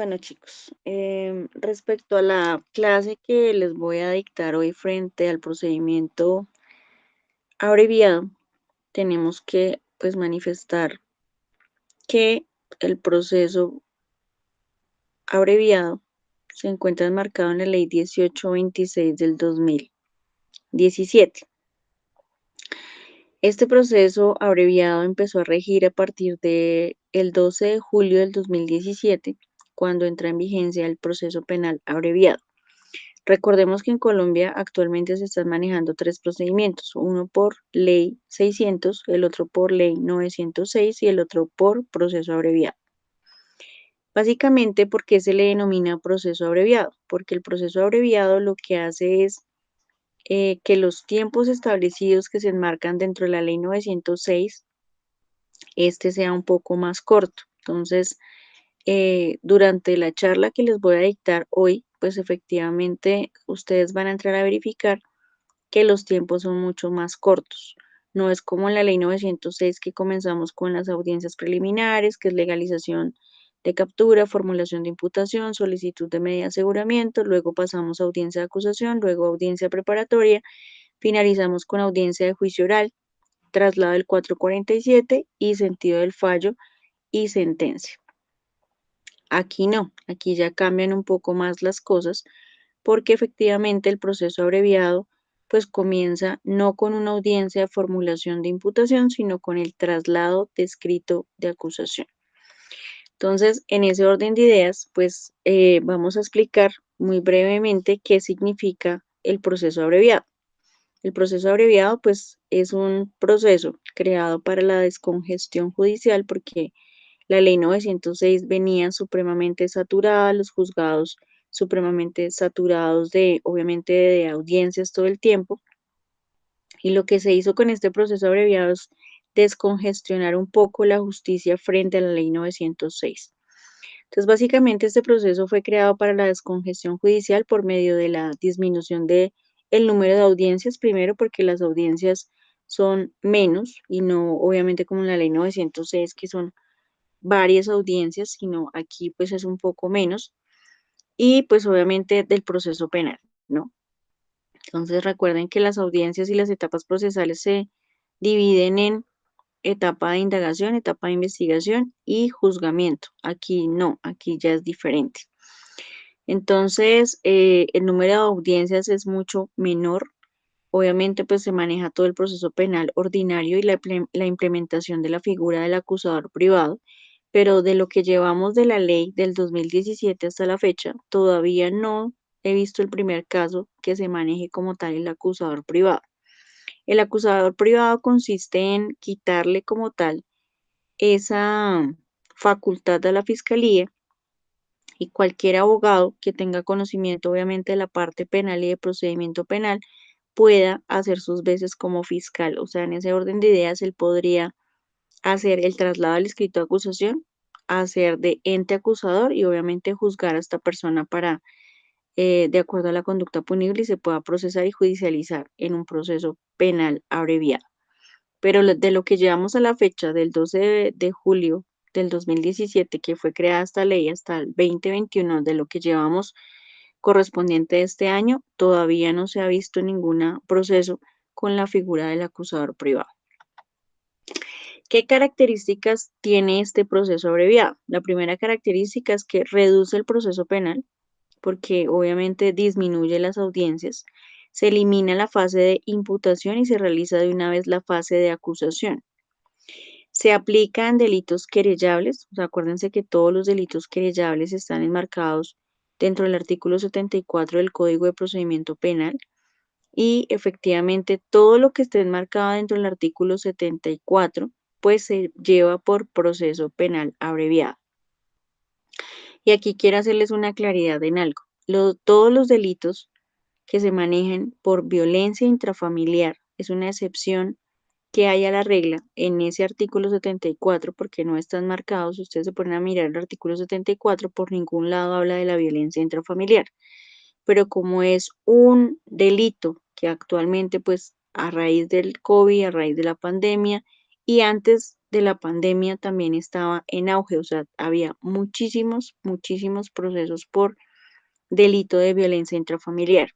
Bueno, chicos, respecto a la clase que les voy a dictar hoy frente al procedimiento abreviado, tenemos que pues manifestar que el proceso abreviado se encuentra enmarcado en la Ley 1826 del 2017. Este proceso abreviado empezó a regir a partir de el 12 de julio del 2017, cuando entra en vigencia el proceso penal abreviado. Recordemos que en Colombia actualmente se están manejando tres procedimientos, uno por ley 600, el otro por ley 906 y el otro por proceso abreviado. Básicamente, ¿por qué se le denomina proceso abreviado? Porque el proceso abreviado lo que hace es que los tiempos establecidos que se enmarcan dentro de la ley 906, este sea un poco más corto. Entonces, durante la charla que les voy a dictar hoy, pues efectivamente ustedes van a entrar a verificar que los tiempos son mucho más cortos. No es como en la ley 906 que comenzamos con las audiencias preliminares, que es legalización de captura, formulación de imputación, solicitud de medida de aseguramiento, luego pasamos a audiencia de acusación, luego audiencia preparatoria, finalizamos con audiencia de juicio oral, traslado del 447 y sentido del fallo y sentencia. Aquí no, aquí ya cambian un poco más las cosas porque efectivamente el proceso abreviado pues comienza no con una audiencia de formulación de imputación, sino con el traslado de escrito de acusación. Entonces, en ese orden de ideas, pues vamos a explicar muy brevemente qué significa el proceso abreviado. El proceso abreviado pues es un proceso creado para la descongestión judicial porque la ley 906 venía supremamente saturada, los juzgados supremamente saturados de, obviamente, de audiencias todo el tiempo. Y lo que se hizo con este proceso abreviado es descongestionar un poco la justicia frente a la ley 906. Entonces, básicamente este proceso fue creado para la descongestión judicial por medio de la disminución de el número de audiencias, primero porque las audiencias son menos y no obviamente como en la ley 906 que son varias audiencias, sino aquí pues es un poco menos, y pues obviamente del proceso penal, ¿no? Entonces recuerden que las audiencias y las etapas procesales se dividen en etapa de indagación, etapa de investigación y juzgamiento. Aquí no, aquí ya es diferente. Entonces, el número de audiencias es mucho menor. Obviamente, pues se maneja todo el proceso penal ordinario y la implementación de la figura del acusador privado, pero de lo que llevamos de la ley del 2017 hasta la fecha, todavía no he visto el primer caso que se maneje como tal el acusador privado. El acusador privado consiste en quitarle como tal esa facultad a la fiscalía y cualquier abogado que tenga conocimiento obviamente de la parte penal y de procedimiento penal pueda hacer sus veces como fiscal. O sea, en ese orden de ideas, él podría hacer el traslado del escrito de acusación, hacer de ente acusador y obviamente juzgar a esta persona para, de acuerdo a la conducta punible, y se pueda procesar y judicializar en un proceso penal abreviado. Pero de lo que llevamos a la fecha del 12 de julio del 2017, que fue creada esta ley, hasta el 2021, de lo que llevamos correspondiente de este año, todavía no se ha visto ningún proceso con la figura del acusador privado. ¿Qué características tiene este proceso abreviado? La primera característica es que reduce el proceso penal, porque obviamente disminuye las audiencias, se elimina la fase de imputación y se realiza de una vez la fase de acusación. Se aplica en delitos querellables, o sea, acuérdense que todos los delitos querellables están enmarcados dentro del artículo 74 del Código de Procedimiento Penal y efectivamente todo lo que esté enmarcado dentro del artículo 74 pues se lleva por proceso penal abreviado. Y aquí quiero hacerles una claridad en algo. Todos los delitos que se manejen por violencia intrafamiliar es una excepción que hay a la regla en ese artículo 74 porque no están marcados. Si ustedes se ponen a mirar el artículo 74, por ningún lado habla de la violencia intrafamiliar. Pero como es un delito que actualmente, pues a raíz del COVID, a raíz de la pandemia y antes de la pandemia también estaba en auge, o sea, había muchísimos procesos por delito de violencia intrafamiliar.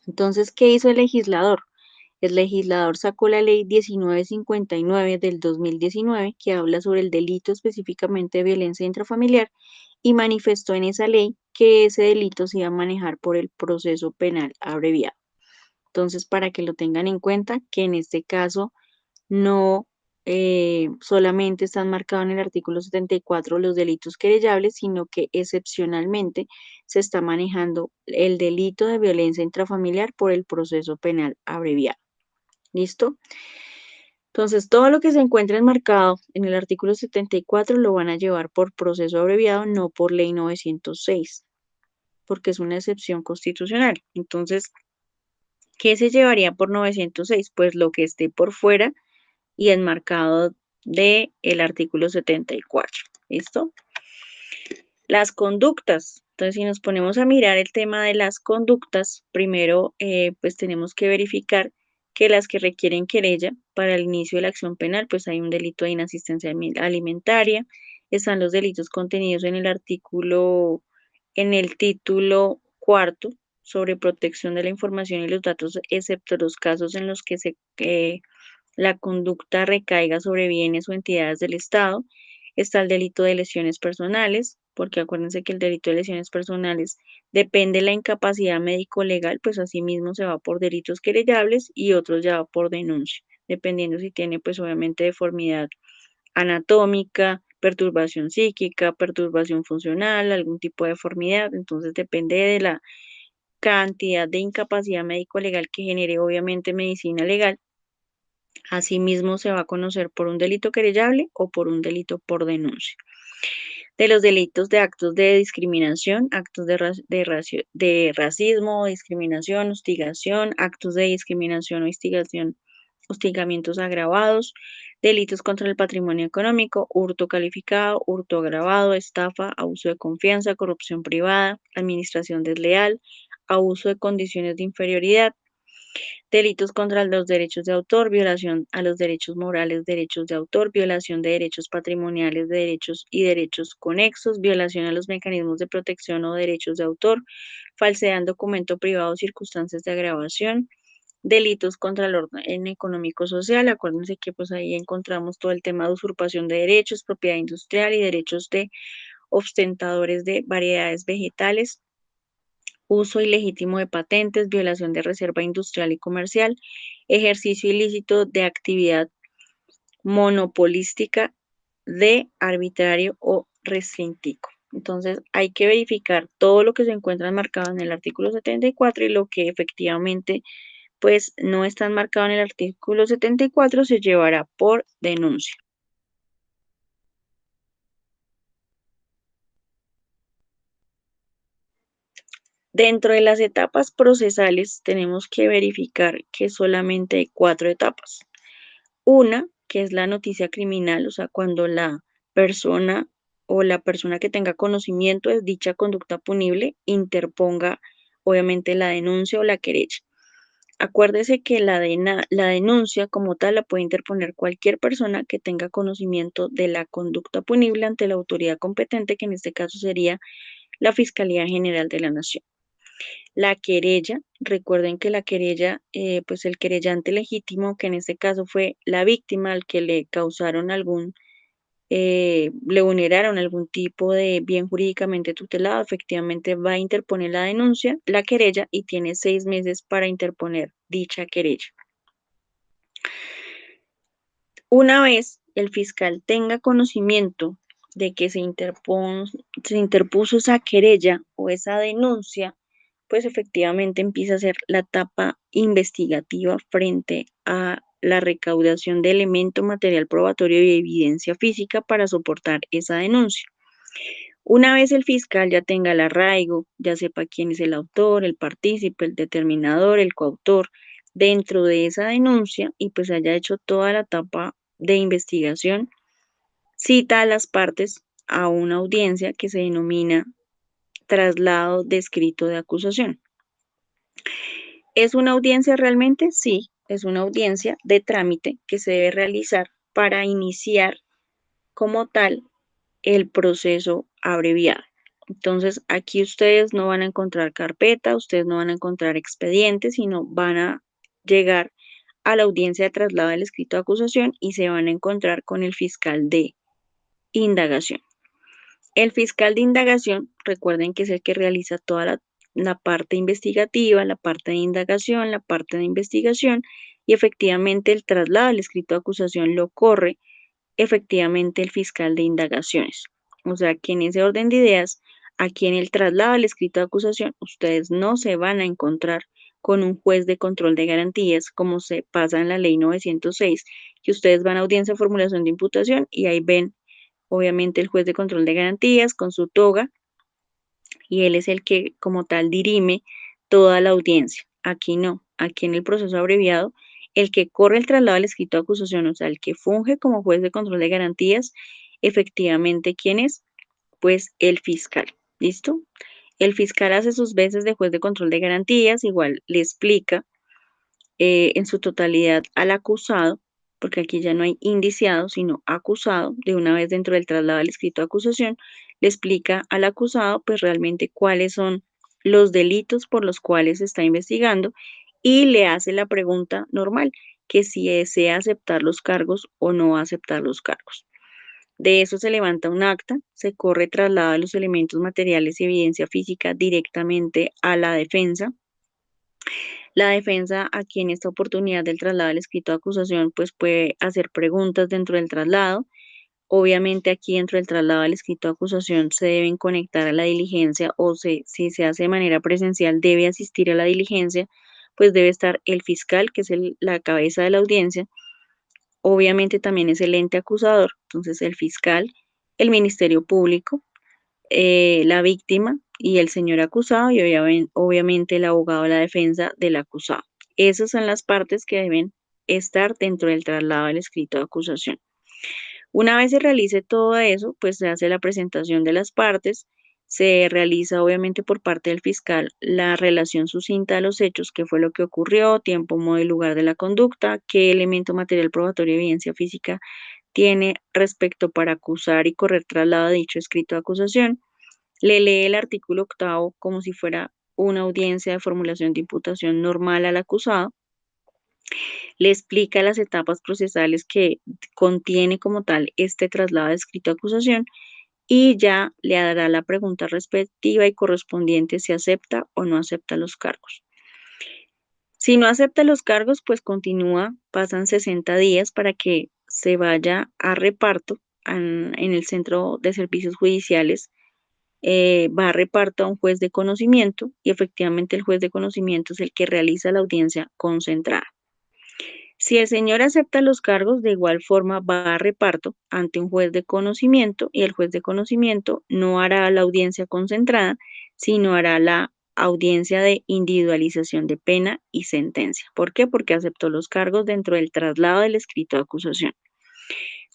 Entonces, ¿qué hizo el legislador? El legislador sacó la ley 1959 del 2019, que habla sobre el delito específicamente de violencia intrafamiliar, y manifestó en esa ley que ese delito se iba a manejar por el proceso penal abreviado. Entonces, para que lo tengan en cuenta, que en este caso no solamente están marcados en el artículo 74 los delitos querellables, sino que excepcionalmente se está manejando el delito de violencia intrafamiliar por el proceso penal abreviado. ¿Listo? Entonces, todo lo que se encuentre enmarcado en el artículo 74 lo van a llevar por proceso abreviado, no por ley 906, porque es una excepción constitucional. Entonces, ¿qué se llevaría por 906? Pues lo que esté por fuera y enmarcado del artículo 74. ¿Listo? Las conductas. Entonces, si nos ponemos a mirar el tema de las conductas, primero pues tenemos que verificar que las que requieren querella para el inicio de la acción penal, pues hay un delito de inasistencia alimentaria, están los delitos contenidos en el artículo, en el título cuarto sobre protección de la información y los datos, excepto los casos en los que la conducta recaiga sobre bienes o entidades del Estado. Está el delito de lesiones personales, porque acuérdense que el delito de lesiones personales depende de la incapacidad médico-legal, pues asimismo se va por delitos querellables y otros ya va por denuncia, dependiendo si tiene pues obviamente deformidad anatómica, perturbación psíquica, perturbación funcional, algún tipo de deformidad, entonces depende de la cantidad de incapacidad médico-legal que genere obviamente medicina legal. Asimismo, se va a conocer por un delito querellable o por un delito por denuncia. De los delitos de actos de discriminación, actos de racismo, discriminación, hostigación, actos de discriminación o instigación, hostigamientos agravados, delitos contra el patrimonio económico, hurto calificado, hurto agravado, estafa, abuso de confianza, corrupción privada, administración desleal, abuso de condiciones de inferioridad, delitos contra los derechos de autor, violación a los derechos morales, derechos de autor, violación de derechos patrimoniales, de derechos y derechos conexos, violación a los mecanismos de protección o derechos de autor, falsedad en documento privado, circunstancias de agravación, delitos contra el orden económico-social. Acuérdense que pues ahí encontramos todo el tema de usurpación de derechos, propiedad industrial y derechos de ostentadores de variedades vegetales, uso ilegítimo de patentes, violación de reserva industrial y comercial, ejercicio ilícito de actividad monopolística de arbitrario o restrictivo. Entonces, hay que verificar todo lo que se encuentra marcado en el artículo 74 y lo que efectivamente pues no está marcado en el artículo 74 se llevará por denuncia. Dentro de las etapas procesales tenemos que verificar que solamente hay 4 etapas. Una, que es la noticia criminal, o sea, cuando la persona o la persona que tenga conocimiento de dicha conducta punible interponga, obviamente, la denuncia o la querella. Acuérdese que la denuncia como tal la puede interponer cualquier persona que tenga conocimiento de la conducta punible ante la autoridad competente, que en este caso sería la Fiscalía General de la Nación. La querella, recuerden que la querella, pues el querellante legítimo, que en este caso fue la víctima al que le causaron le vulneraron algún tipo de bien jurídicamente tutelado, efectivamente va a interponer la denuncia, la querella, y tiene 6 meses para interponer dicha querella. Una vez el fiscal tenga conocimiento de que se interpuso esa querella o esa denuncia, pues efectivamente empieza a ser la etapa investigativa frente a la recaudación de elemento material probatorio y evidencia física para soportar esa denuncia. Una vez el fiscal ya tenga el arraigo, ya sepa quién es el autor, el partícipe, el determinador, el coautor dentro de esa denuncia y pues haya hecho toda la etapa de investigación, cita a las partes a una audiencia que se denomina traslado de escrito de acusación. ¿Es una audiencia realmente? Sí, es una audiencia de trámite que se debe realizar para iniciar como tal el proceso abreviado. Entonces, aquí ustedes no van a encontrar carpeta, ustedes no van a encontrar expediente, sino van a llegar a la audiencia de traslado del escrito de acusación y se van a encontrar con el fiscal de indagación. El fiscal de indagación, recuerden que es el que realiza toda la parte investigativa, la parte de indagación, la parte de investigación y efectivamente el traslado del escrito de acusación lo corre efectivamente el fiscal de indagaciones. O sea que en ese orden de ideas, aquí en el traslado del escrito de acusación, ustedes no se van a encontrar con un juez de control de garantías como se pasa en la ley 906, que ustedes van a audiencia de formulación de imputación y ahí ven obviamente el juez de control de garantías con su toga y él es el que como tal dirime toda la audiencia. Aquí no, aquí en el proceso abreviado, el que corre el traslado del escrito de acusación, o sea, el que funge como juez de control de garantías, efectivamente, ¿quién es? Pues el fiscal, ¿listo? El fiscal hace sus veces de juez de control de garantías, igual le explica en su totalidad al acusado, porque aquí ya no hay indiciado, sino acusado, de una vez dentro del traslado del escrito de acusación, le explica al acusado pues realmente cuáles son los delitos por los cuales se está investigando y le hace la pregunta normal, que si desea aceptar los cargos o no aceptar los cargos. De eso se levanta un acta, se corre traslado de los elementos materiales y evidencia física directamente a la defensa. La defensa aquí en esta oportunidad del traslado del escrito de acusación pues puede hacer preguntas dentro del traslado. Obviamente aquí dentro del traslado del escrito de acusación se deben conectar a la diligencia o si se hace de manera presencial debe asistir a la diligencia, pues debe estar el fiscal que es la cabeza de la audiencia. Obviamente también es el ente acusador, entonces el fiscal, el Ministerio Público, la víctima y el señor acusado y obviamente el abogado de la defensa del acusado. Esas son las partes que deben estar dentro del traslado del escrito de acusación. Una vez se realice todo eso, pues se hace la presentación de las partes, se realiza obviamente por parte del fiscal la relación sucinta de los hechos, qué fue lo que ocurrió, tiempo, modo y lugar de la conducta, qué elemento material probatorio y evidencia física tiene respecto para acusar y correr traslado de dicho escrito de acusación. Le lee el artículo octavo como si fuera una audiencia de formulación de imputación normal al acusado, le explica las etapas procesales que contiene como tal este traslado de escrito de acusación y ya le dará la pregunta respectiva y correspondiente si acepta o no acepta los cargos. Si no acepta los cargos, pues continúa, pasan 60 días para que se vaya a reparto en el Centro de Servicios Judiciales, va a reparto a un juez de conocimiento y efectivamente el juez de conocimiento es el que realiza la audiencia concentrada. Si el señor acepta los cargos, de igual forma va a reparto ante un juez de conocimiento y el juez de conocimiento no hará la audiencia concentrada, sino hará la audiencia de individualización de pena y sentencia. ¿Por qué? Porque aceptó los cargos dentro del traslado del escrito de acusación.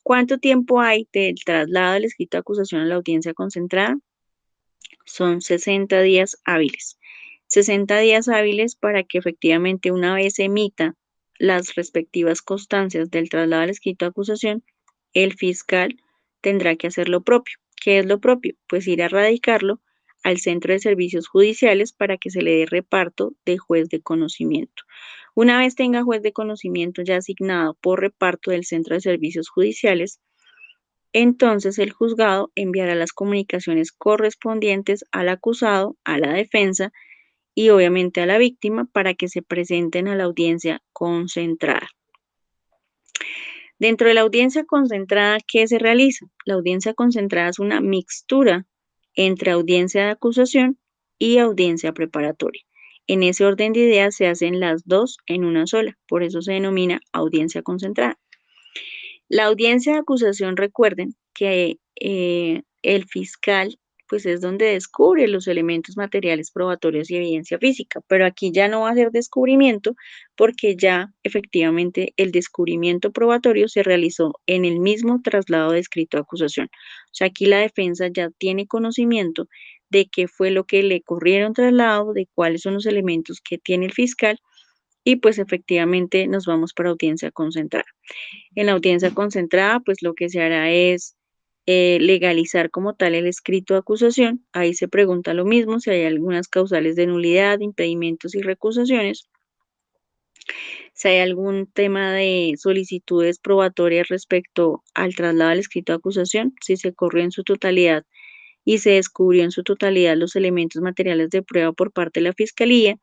¿Cuánto tiempo hay del traslado del escrito de acusación a la audiencia concentrada? Son 60 días hábiles. 60 días hábiles para que efectivamente una vez emita las respectivas constancias del traslado al escrito de acusación, el fiscal tendrá que hacer lo propio. ¿Qué es lo propio? Pues ir a radicarlo al Centro de Servicios Judiciales para que se le dé reparto de juez de conocimiento. Una vez tenga juez de conocimiento ya asignado por reparto del Centro de Servicios Judiciales, entonces el juzgado enviará las comunicaciones correspondientes al acusado, a la defensa y obviamente a la víctima para que se presenten a la audiencia concentrada. Dentro de la audiencia concentrada, ¿qué se realiza? La audiencia concentrada es una mixtura entre audiencia de acusación y audiencia preparatoria. En ese orden de ideas se hacen las dos en una sola, por eso se denomina audiencia concentrada. La audiencia de acusación, recuerden que el fiscal pues es donde descubre los elementos materiales probatorios y evidencia física, pero aquí ya no va a ser descubrimiento porque ya efectivamente el descubrimiento probatorio se realizó en el mismo traslado de escrito de acusación. O sea, aquí la defensa ya tiene conocimiento de qué fue lo que le corrieron traslado, de cuáles son los elementos que tiene el fiscal y pues efectivamente nos vamos para audiencia concentrada. En la audiencia concentrada, pues lo que se hará es legalizar como tal el escrito de acusación. Ahí se pregunta lo mismo, si hay algunas causales de nulidad, impedimentos y recusaciones, si hay algún tema de solicitudes probatorias respecto al traslado del escrito de acusación, si se corrió en su totalidad y se descubrió en su totalidad los elementos materiales de prueba por parte de la Fiscalía,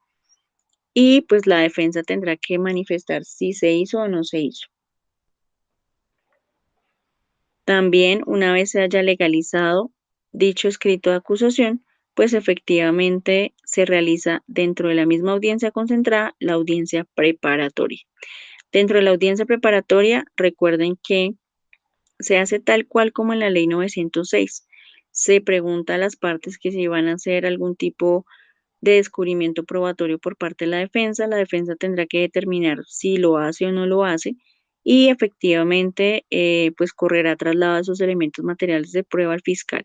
y pues la defensa tendrá que manifestar si se hizo o no se hizo. También, una vez se haya legalizado dicho escrito de acusación, pues efectivamente se realiza dentro de la misma audiencia concentrada la audiencia preparatoria. Dentro de la audiencia preparatoria, recuerden que se hace tal cual como en la ley 906. Se pregunta a las partes que si van a hacer algún tipo de descubrimiento probatorio por parte de la defensa tendrá que determinar si lo hace o no lo hace y efectivamente pues correrá traslado de esos elementos materiales de prueba al fiscal.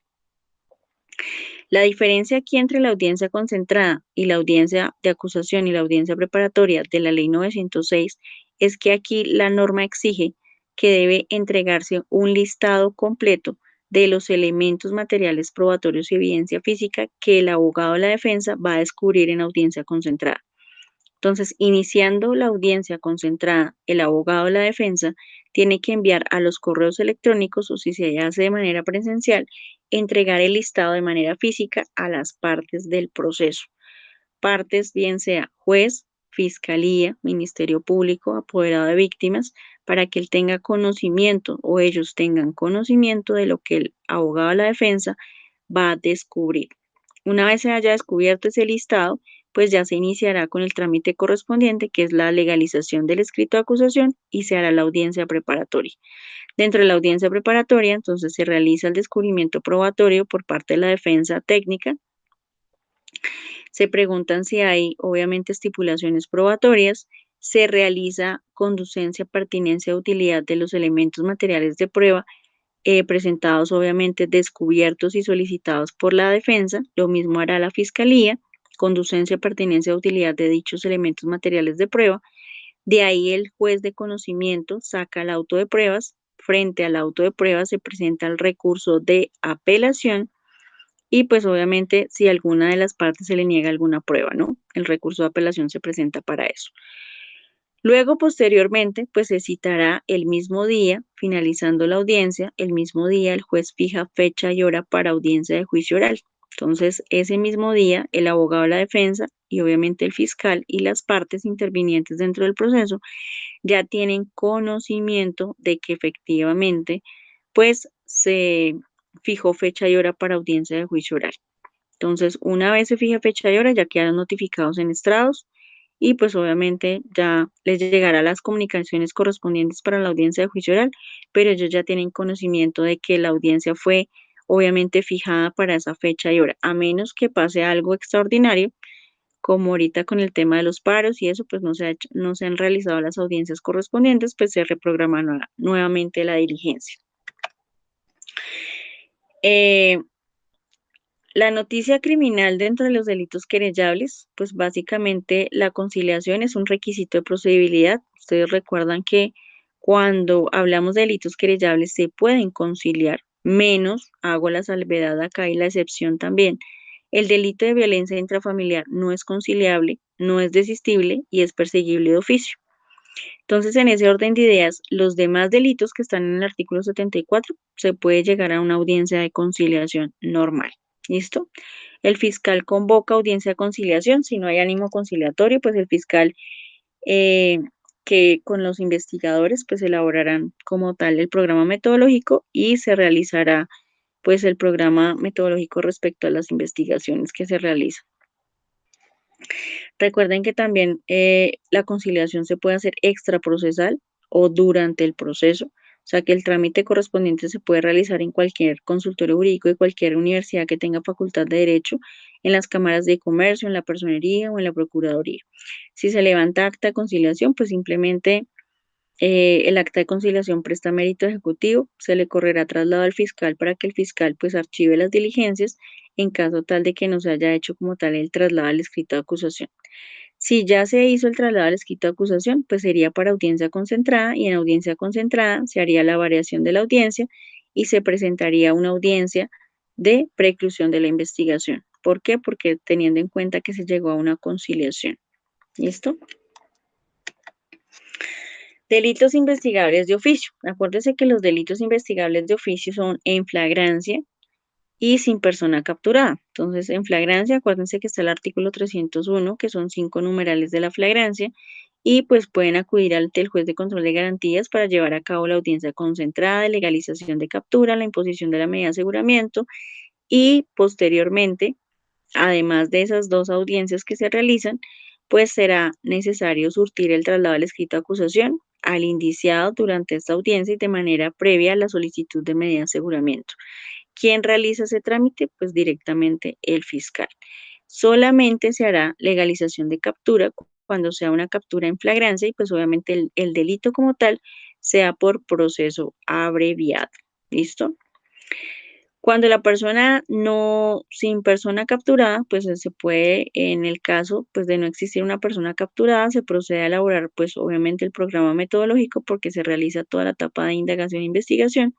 La diferencia aquí entre la audiencia concentrada y la audiencia de acusación y la audiencia preparatoria de la ley 906 es que aquí la norma exige que debe entregarse un listado completo de los elementos materiales probatorios y evidencia física que el abogado de la defensa va a descubrir en audiencia concentrada. Entonces, iniciando la audiencia concentrada, el abogado de la defensa tiene que enviar a los correos electrónicos o si se hace de manera presencial, entregar el listado de manera física a las partes del proceso. Partes, bien sea juez, fiscalía, ministerio público, apoderado de víctimas, para que él tenga conocimiento o ellos tengan conocimiento de lo que el abogado de la defensa va a descubrir. Una vez se haya descubierto ese listado, pues ya se iniciará con el trámite correspondiente, que es la legalización del escrito de acusación y se hará la audiencia preparatoria. Dentro de la audiencia preparatoria, entonces se realiza el descubrimiento probatorio por parte de la defensa técnica. Se preguntan si hay, obviamente, estipulaciones probatorias. Se realiza conducencia, pertinencia, utilidad de los elementos materiales de prueba presentados, obviamente, descubiertos y solicitados por la defensa. Lo mismo hará la fiscalía, conducencia, pertinencia, utilidad de dichos elementos materiales de prueba. De ahí el juez de conocimiento saca el auto de pruebas. Frente al auto de pruebas se presenta el recurso de apelación y pues obviamente si a alguna de las partes se le niega alguna prueba, ¿no? El recurso de apelación se presenta para eso. Luego, posteriormente, pues se citará el mismo día, finalizando la audiencia, el mismo día el juez fija fecha y hora para audiencia de juicio oral. Entonces, ese mismo día, el abogado de la defensa y obviamente el fiscal y las partes intervinientes dentro del proceso ya tienen conocimiento de que efectivamente, pues se fijó fecha y hora para audiencia de juicio oral. Entonces, una vez se fija fecha y hora, ya quedan notificados en estrados y pues obviamente ya les llegará las comunicaciones correspondientes para la audiencia de juicio oral, pero ellos ya tienen conocimiento de que la audiencia fue obviamente fijada para esa fecha y hora, a menos que pase algo extraordinario, como ahorita con el tema de los paros y eso, pues no se han realizado las audiencias correspondientes, pues se reprogramará nuevamente la diligencia. Eh, La noticia criminal dentro de los delitos querellables, pues básicamente la conciliación es un requisito de procedibilidad. Ustedes recuerdan que cuando hablamos de delitos querellables se pueden conciliar, menos, hago la salvedad acá y la excepción también. El delito de violencia intrafamiliar no es conciliable, no es desistible y es perseguible de oficio. Entonces, en ese orden de ideas, los demás delitos que están en el artículo 74 se puede llegar a una audiencia de conciliación normal. ¿Listo? El fiscal convoca audiencia de conciliación. Si no hay ánimo conciliatorio, pues el fiscal eh, que con los investigadores pues elaborarán como tal el programa metodológico y se realizará pues el programa metodológico respecto a las investigaciones que se realizan. Recuerden que también la conciliación se puede hacer extraprocesal o durante el proceso, o sea que el trámite correspondiente se puede realizar en cualquier consultorio jurídico de cualquier universidad que tenga facultad de derecho, en las cámaras de comercio, en la personería o en la procuraduría. Si se levanta acta de conciliación, pues simplemente el acta de conciliación presta mérito ejecutivo, se le correrá traslado al fiscal para que el fiscal pues archive las diligencias en caso tal de que no se haya hecho como tal el traslado al escrito de acusación. Si ya se hizo el traslado al escrito de acusación, pues sería para audiencia concentrada y en audiencia concentrada se haría la variación de la audiencia y se presentaría una audiencia de preclusión de la investigación. ¿Por qué? Porque teniendo en cuenta que se llegó a una conciliación. ¿Listo? Delitos investigables de oficio. Acuérdese que los delitos investigables de oficio son en flagrancia y sin persona capturada. Entonces, en flagrancia, acuérdense que está el artículo 301, que son 5 numerales de la flagrancia, y pues pueden acudir ante el juez de control de garantías para llevar a cabo la audiencia concentrada de legalización de captura, la imposición de la medida de aseguramiento y posteriormente, además de esas dos audiencias que se realizan, pues será necesario surtir el traslado del escrito de acusación al indiciado durante esta audiencia y de manera previa a la solicitud de medida de aseguramiento. ¿Quién realiza ese trámite? Pues directamente el fiscal. Solamente se hará legalización de captura cuando sea una captura en flagrancia y pues obviamente el delito como tal sea por proceso abreviado. ¿Listo? Cuando la persona no, sin persona capturada, pues se puede, en el caso pues de no existir una persona capturada, se procede a elaborar pues obviamente el programa metodológico porque se realiza toda la etapa de indagación e investigación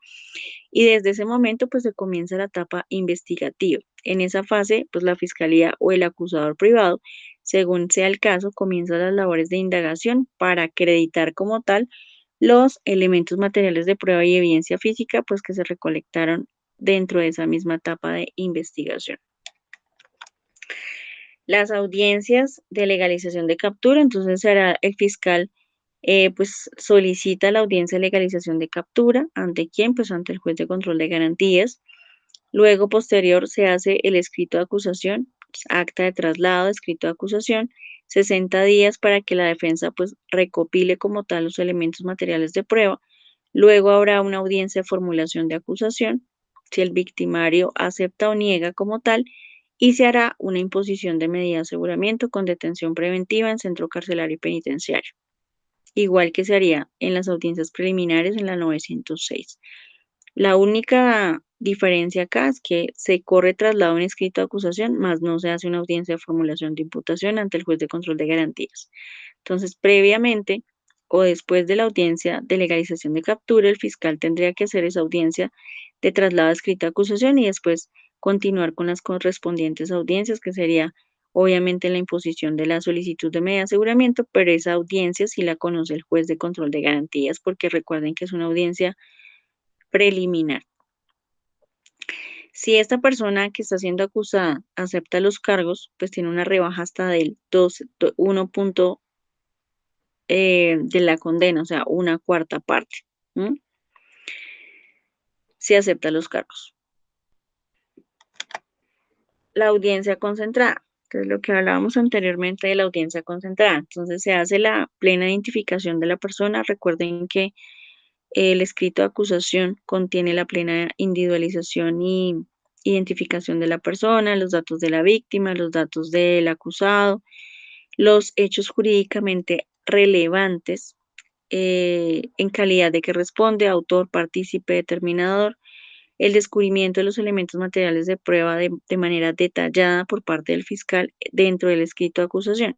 y desde ese momento pues se comienza la etapa investigativa. En esa fase pues la fiscalía o el acusador privado, según sea el caso, comienza las labores de indagación para acreditar como tal los elementos materiales de prueba y evidencia física pues que se recolectaron dentro de esa misma etapa de investigación. Las audiencias de legalización de captura, entonces será el fiscal pues solicita la audiencia de legalización de captura, ¿ante quién? Pues ante el juez de control de garantías. Luego, posterior, se hace el escrito de acusación, acta de traslado, escrito de acusación, 60 días para que la defensa pues recopile como tal los elementos materiales de prueba. Luego habrá una audiencia de formulación de acusación, si el victimario acepta o niega como tal, y se hará una imposición de medida de aseguramiento con detención preventiva en centro carcelario y penitenciario, igual que se haría en las audiencias preliminares en la 906. La única diferencia acá es que se corre traslado en escrito de acusación, más no se hace una audiencia de formulación de imputación ante el juez de control de garantías. Entonces, previamente o después de la audiencia de legalización de captura, el fiscal tendría que hacer esa audiencia de traslado escrito de acusación y después continuar con las correspondientes audiencias, que sería obviamente la imposición de la solicitud de medida de aseguramiento, pero esa audiencia sí la conoce el juez de control de garantías, porque recuerden que es una audiencia preliminar. Si esta persona que está siendo acusada acepta los cargos, pues tiene una rebaja hasta del 1 punto de la condena, o sea, una cuarta parte, ¿m? Si acepta los cargos. La audiencia concentrada, que es lo que hablábamos anteriormente de la audiencia concentrada. Entonces se hace la plena identificación de la persona. Recuerden que el escrito de acusación contiene la plena individualización y identificación de la persona, los datos de la víctima, los datos del acusado, los hechos jurídicamente relevantes en calidad de que responde, autor, partícipe, determinador, el descubrimiento de los elementos materiales de prueba de manera detallada por parte del fiscal dentro del escrito de acusación.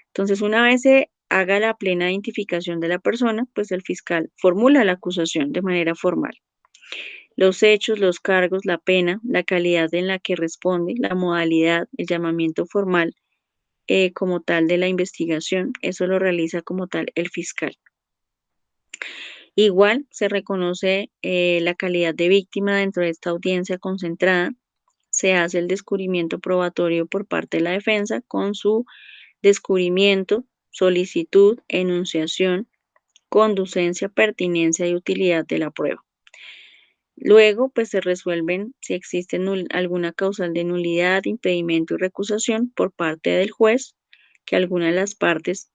Entonces, una vez se haga la plena identificación de la persona, pues el fiscal formula la acusación de manera formal. Los hechos, los cargos, la pena, la calidad en la que responde, la modalidad, el llamamiento formal como tal de la investigación, eso lo realiza como tal el fiscal. Igual se reconoce la calidad de víctima dentro de esta audiencia concentrada, se hace el descubrimiento probatorio por parte de la defensa con su descubrimiento, solicitud, enunciación, conducencia, pertinencia y utilidad de la prueba. Luego, pues se resuelven si existe alguna causal de nulidad, impedimento y recusación por parte del juez que alguna de las partes,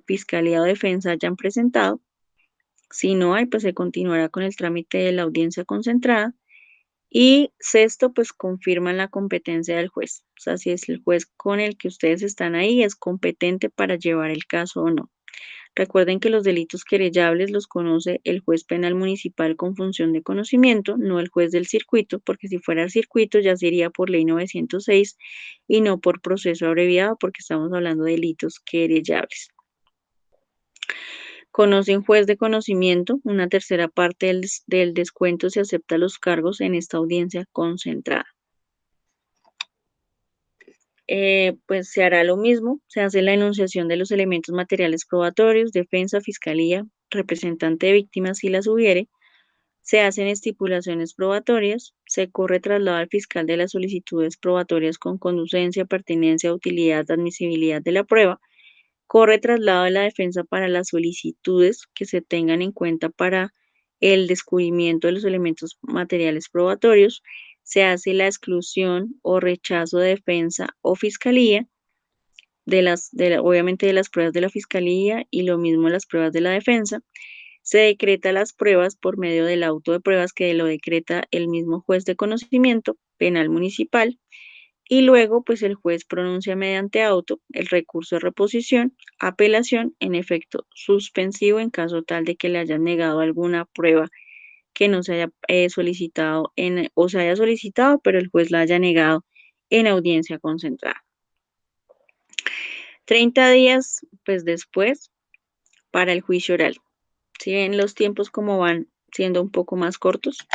fiscalía o defensa, hayan presentado. Si no hay, pues se continuará con el trámite de la audiencia concentrada. Y sexto, pues confirman la competencia del juez. O sea, si es el juez con el que ustedes están ahí, es competente para llevar el caso o no. Recuerden que los delitos querellables los conoce el juez penal municipal con función de conocimiento, no el juez del circuito, porque si fuera el circuito ya sería por ley 906 y no por proceso abreviado, porque estamos hablando de delitos querellables. Conoce un juez de conocimiento, una tercera parte del descuento se acepta los cargos en esta audiencia concentrada. Pues se hará lo mismo, se hace la enunciación de los elementos materiales probatorios, defensa, fiscalía, representante de víctimas si las hubiere, se hacen estipulaciones probatorias, se corre traslado al fiscal de las solicitudes probatorias con conducencia, pertinencia, utilidad, admisibilidad de la prueba, corre traslado de la defensa para las solicitudes que se tengan en cuenta para el descubrimiento de los elementos materiales probatorios, se hace la exclusión o rechazo de defensa o fiscalía obviamente de las pruebas de la fiscalía y lo mismo las pruebas de la defensa. Se decreta las pruebas por medio del auto de pruebas que lo decreta el mismo juez de conocimiento penal municipal y luego pues el juez pronuncia mediante auto el recurso de reposición, apelación en efecto suspensivo en caso tal de que le hayan negado alguna prueba que no se haya solicitado o se haya solicitado pero el juez la haya negado en audiencia concentrada. 30 días pues después para el juicio oral. Si ven los tiempos como van siendo un poco más cortos.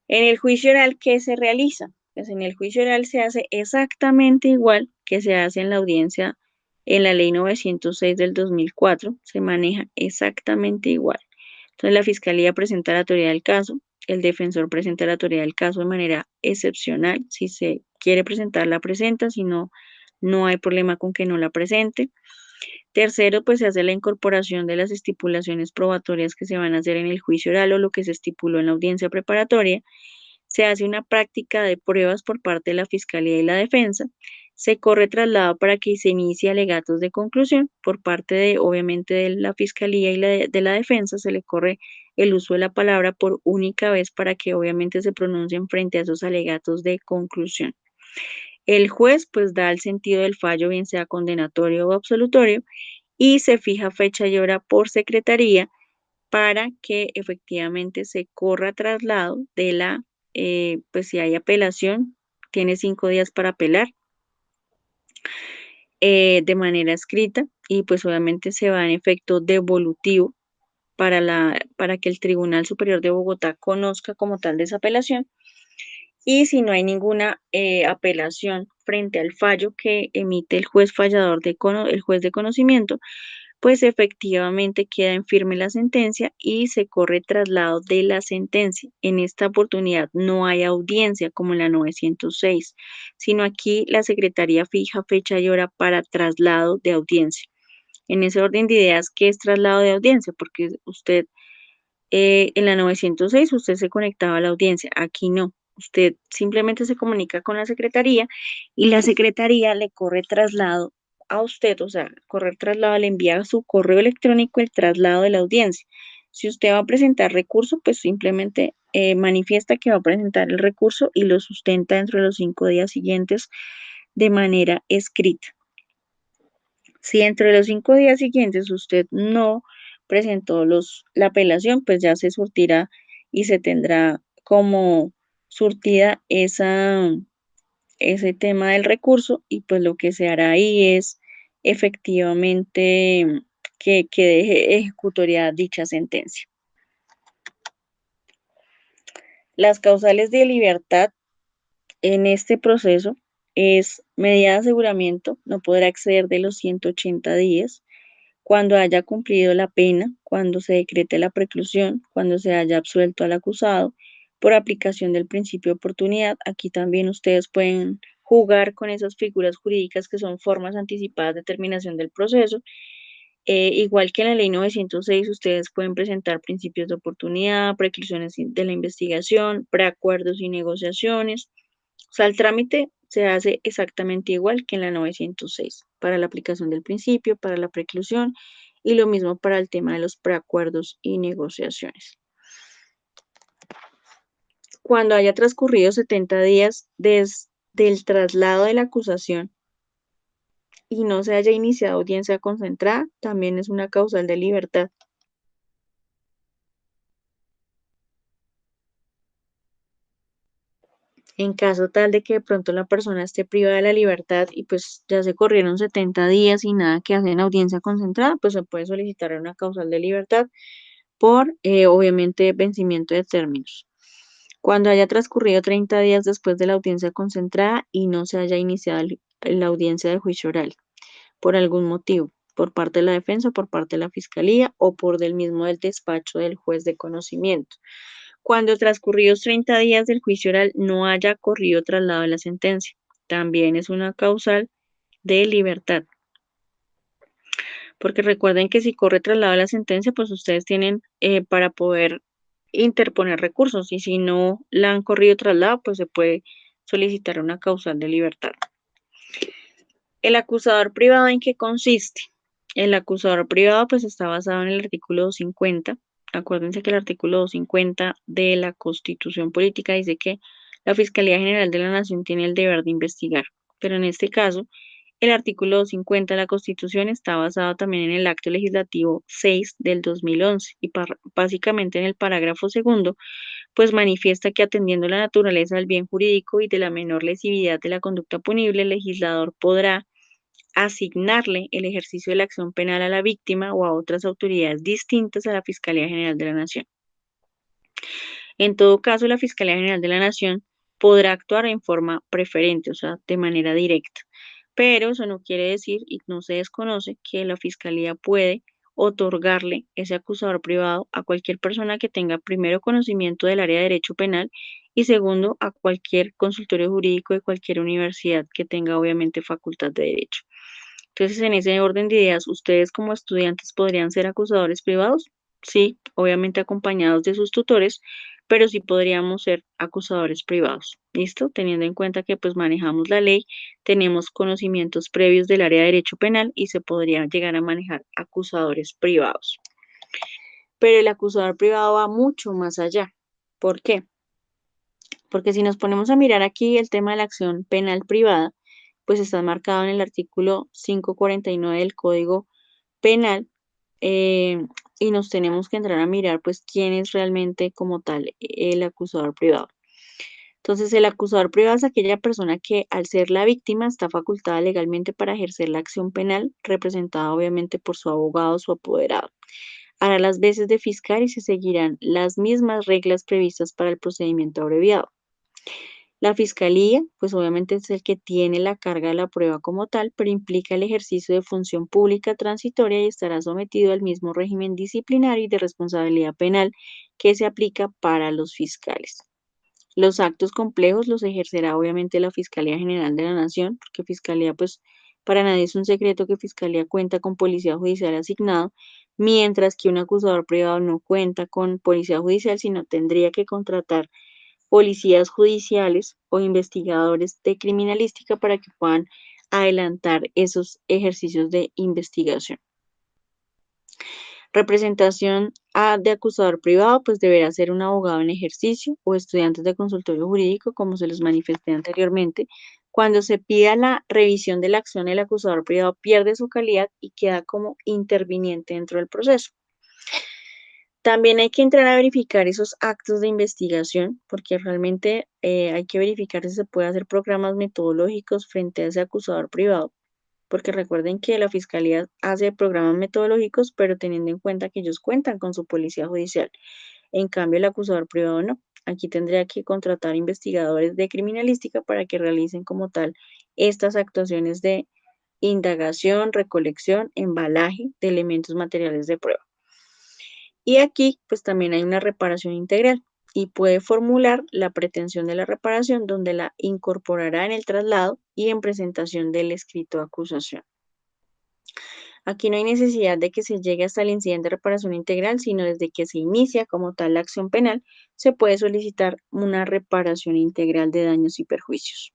En el juicio oral, ¿qué se realiza? Pues en el juicio oral se hace exactamente igual que se hace en la audiencia en la ley 906 del 2004, se maneja exactamente igual. Entonces la fiscalía presenta la autoridad del caso, el defensor presenta la autoridad del caso de manera excepcional, si se quiere presentar la presenta, si no, no hay problema con que no la presente. Tercero, pues se hace la incorporación de las estipulaciones probatorias que se van a hacer en el juicio oral o lo que se estipuló en la audiencia preparatoria. Se hace una práctica de pruebas por parte de la Fiscalía y la Defensa. Se corre traslado para que se inicie alegatos de conclusión por parte de, obviamente, de la Fiscalía y de la Defensa. Se le corre el uso de la palabra por única vez para que, obviamente, se pronuncien frente a esos alegatos de conclusión. El juez pues da el sentido del fallo, bien sea condenatorio o absolutorio, y se fija fecha y hora por secretaría para que efectivamente se corra traslado de pues si hay apelación, tiene 5 días para apelar de manera escrita y pues obviamente se va en efecto devolutivo para que el Tribunal Superior de Bogotá conozca como tal de esa apelación. Y si no hay ninguna apelación frente al fallo que emite el juez fallador, el juez de conocimiento, pues efectivamente queda en firme la sentencia y se corre traslado de la sentencia. En esta oportunidad no hay audiencia como en la 906, sino aquí la Secretaría fija fecha y hora para traslado de audiencia. En ese orden de ideas, ¿qué es traslado de audiencia? Porque usted en la 906 usted se conectaba a la audiencia, aquí no. Usted simplemente se comunica con la secretaría y la secretaría le corre traslado a usted, o sea, correr traslado le envía a su correo electrónico el traslado de la audiencia. Si usted va a presentar recurso, pues simplemente manifiesta que va a presentar el recurso y lo sustenta dentro de los 5 días siguientes de manera escrita. Si entre los 5 días siguientes usted no presentó la apelación, pues ya se surtirá y se tendrá como surtida ese tema del recurso y pues lo que se hará ahí es efectivamente que deje ejecutoria dicha sentencia. Las causales de libertad en este proceso es medida de aseguramiento, no podrá exceder de los 180 días cuando haya cumplido la pena, cuando se decrete la preclusión, cuando se haya absuelto al acusado, por aplicación del principio de oportunidad. Aquí también ustedes pueden jugar con esas figuras jurídicas que son formas anticipadas de terminación del proceso. Igual que en la ley 906, ustedes pueden presentar principios de oportunidad, preclusiones de la investigación, preacuerdos y negociaciones. O sea, el trámite se hace exactamente igual que en la 906 para la aplicación del principio, para la preclusión y lo mismo para el tema de los preacuerdos y negociaciones. Cuando haya transcurrido 70 días desde el traslado de la acusación y no se haya iniciado audiencia concentrada, también es una causal de libertad. En caso tal de que de pronto la persona esté privada de la libertad y pues ya se corrieron 70 días y nada que hacer en audiencia concentrada, pues se puede solicitar una causal de libertad por, obviamente, vencimiento de términos. Cuando haya transcurrido 30 días después de la audiencia concentrada y no se haya iniciado la audiencia de juicio oral por algún motivo, por parte de la defensa, por parte de la fiscalía o por del mismo del despacho del juez de conocimiento. Cuando transcurridos 30 días del juicio oral no haya corrido traslado de la sentencia, también es una causal de libertad. Porque recuerden que si corre traslado de la sentencia, pues ustedes tienen para poder interponer recursos y si no la han corrido traslado, pues se puede solicitar una causal de libertad. ¿El acusador privado en qué consiste? El acusador privado pues está basado en el artículo 250. Acuérdense que el artículo 250 de la Constitución Política dice que la Fiscalía General de la Nación tiene el deber de investigar, pero en este caso el artículo 250 de la Constitución está basado también en el Acto Legislativo 6 del 2011 y básicamente en el parágrafo segundo, pues manifiesta que atendiendo la naturaleza del bien jurídico y de la menor lesividad de la conducta punible, el legislador podrá asignarle el ejercicio de la acción penal a la víctima o a otras autoridades distintas a la Fiscalía General de la Nación. En todo caso, la Fiscalía General de la Nación podrá actuar en forma preferente, o sea, de manera directa. Pero eso no quiere decir y no se desconoce que la Fiscalía puede otorgarle ese acusador privado a cualquier persona que tenga primero conocimiento del área de derecho penal y segundo a cualquier consultorio jurídico de cualquier universidad que tenga obviamente facultad de derecho. Entonces, en ese orden de ideas, ¿ustedes como estudiantes podrían ser acusadores privados? Sí, obviamente acompañados de sus tutores, pero sí podríamos ser acusadores privados. ¿Listo? Teniendo en cuenta que pues manejamos la ley, tenemos conocimientos previos del área de derecho penal y se podría llegar a manejar acusadores privados. Pero el acusador privado va mucho más allá. ¿Por qué? Porque si nos ponemos a mirar aquí el tema de la acción penal privada, pues está marcado en el artículo 549 del Código Penal, y nos tenemos que entrar a mirar pues quién es realmente como tal el acusador privado. Entonces, el acusador privado es aquella persona que al ser la víctima está facultada legalmente para ejercer la acción penal, representada obviamente por su abogado o su apoderado. Hará las veces de fiscal y se seguirán las mismas reglas previstas para el procedimiento abreviado. La fiscalía, pues obviamente es el que tiene la carga de la prueba como tal, pero implica el ejercicio de función pública transitoria y estará sometido al mismo régimen disciplinario y de responsabilidad penal que se aplica para los fiscales. Los actos complejos los ejercerá obviamente la Fiscalía General de la Nación, porque Fiscalía, pues para nadie es un secreto que Fiscalía cuenta con policía judicial asignado, mientras que un acusador privado no cuenta con policía judicial, sino tendría que contratar policías judiciales o investigadores de criminalística para que puedan adelantar esos ejercicios de investigación. Representación de acusador privado, pues deberá ser un abogado en ejercicio o estudiantes de consultorio jurídico, como se los manifesté anteriormente. Cuando se pida la revisión de la acción, el acusador privado pierde su calidad y queda como interviniente dentro del proceso. También hay que entrar a verificar esos actos de investigación, porque realmente hay que verificar si se puede hacer programas metodológicos frente a ese acusador privado, porque recuerden que la fiscalía hace programas metodológicos, pero teniendo en cuenta que ellos cuentan con su policía judicial. En cambio, el acusador privado no. Aquí tendría que contratar investigadores de criminalística para que realicen como tal estas actuaciones de indagación, recolección, embalaje de elementos materiales de prueba. Y aquí, pues también hay una reparación integral y puede formular la pretensión de la reparación donde la incorporará en el traslado y en presentación del escrito de acusación. Aquí no hay necesidad de que se llegue hasta el incidente de reparación integral, sino desde que se inicia como tal la acción penal, se puede solicitar una reparación integral de daños y perjuicios.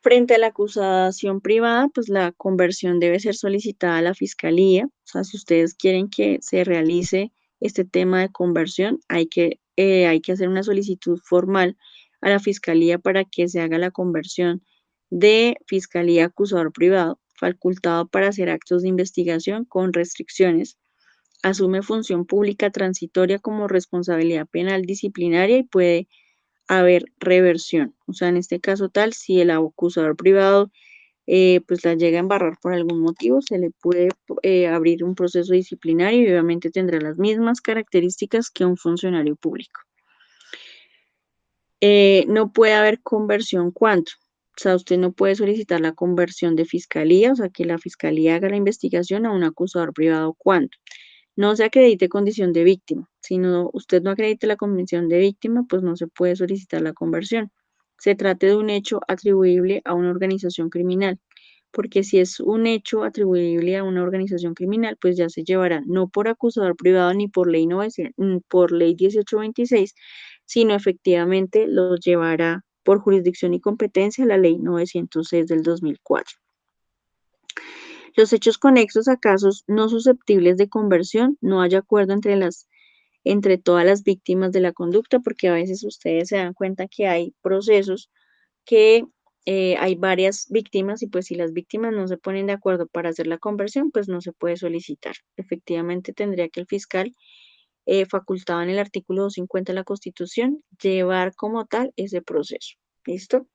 Frente a la acusación privada, pues la conversión debe ser solicitada a la fiscalía. O sea, si ustedes quieren que se realice este tema de conversión, hay que hacer una solicitud formal a la fiscalía para que se haga la conversión de fiscalía a acusador privado, facultado para hacer actos de investigación con restricciones. Asume función pública transitoria como responsabilidad penal disciplinaria y puede haber reversión. O sea, en este caso tal, si el acusador privado pues la llega a embarrar por algún motivo, se le puede abrir un proceso disciplinario y obviamente tendrá las mismas características que un funcionario público. No puede haber conversión cuanto. O sea, usted no puede solicitar la conversión de fiscalía, o sea, que la fiscalía haga la investigación a un acusador privado cuanto. No se acredite condición de víctima. Si no, usted no acredite la condición de víctima, pues no se puede solicitar la conversión. Se trate de un hecho atribuible a una organización criminal, porque si es un hecho atribuible a una organización criminal, pues ya se llevará no por acusador privado ni por ley 900, por ley 1826, sino efectivamente lo llevará por jurisdicción y competencia la ley 906 del 2004. Los hechos conexos a casos no susceptibles de conversión, no haya acuerdo entre todas las víctimas de la conducta, porque a veces ustedes se dan cuenta que hay procesos que hay varias víctimas y pues si las víctimas no se ponen de acuerdo para hacer la conversión, pues no se puede solicitar. Efectivamente, tendría que el fiscal, facultado en el artículo 250 de la Constitución, llevar como tal ese proceso. ¿Listo?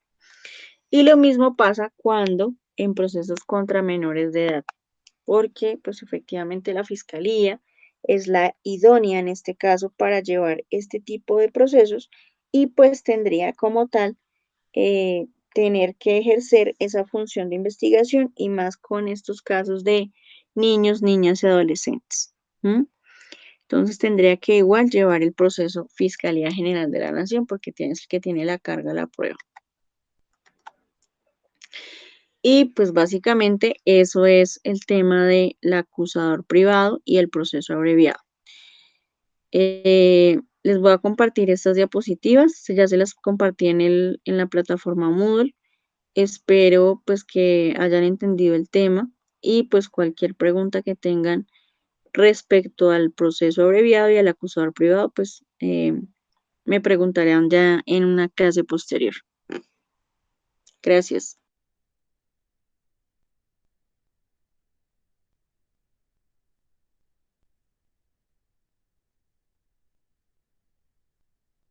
Y lo mismo pasa cuando en procesos contra menores de edad, porque pues efectivamente la fiscalía es la idónea en este caso para llevar este tipo de procesos y pues tendría como tal tener que ejercer esa función de investigación y más con estos casos de niños, niñas y adolescentes. ¿M? Entonces tendría que igual llevar el proceso Fiscalía General de la Nación porque es el que tiene la carga de la prueba. Y pues básicamente eso es el tema del acusador privado y el proceso abreviado. Les voy a compartir estas diapositivas, ya se las compartí en la plataforma Moodle. Espero pues que hayan entendido el tema y pues cualquier pregunta que tengan respecto al proceso abreviado y al acusador privado, pues me preguntarán ya en una clase posterior. Gracias.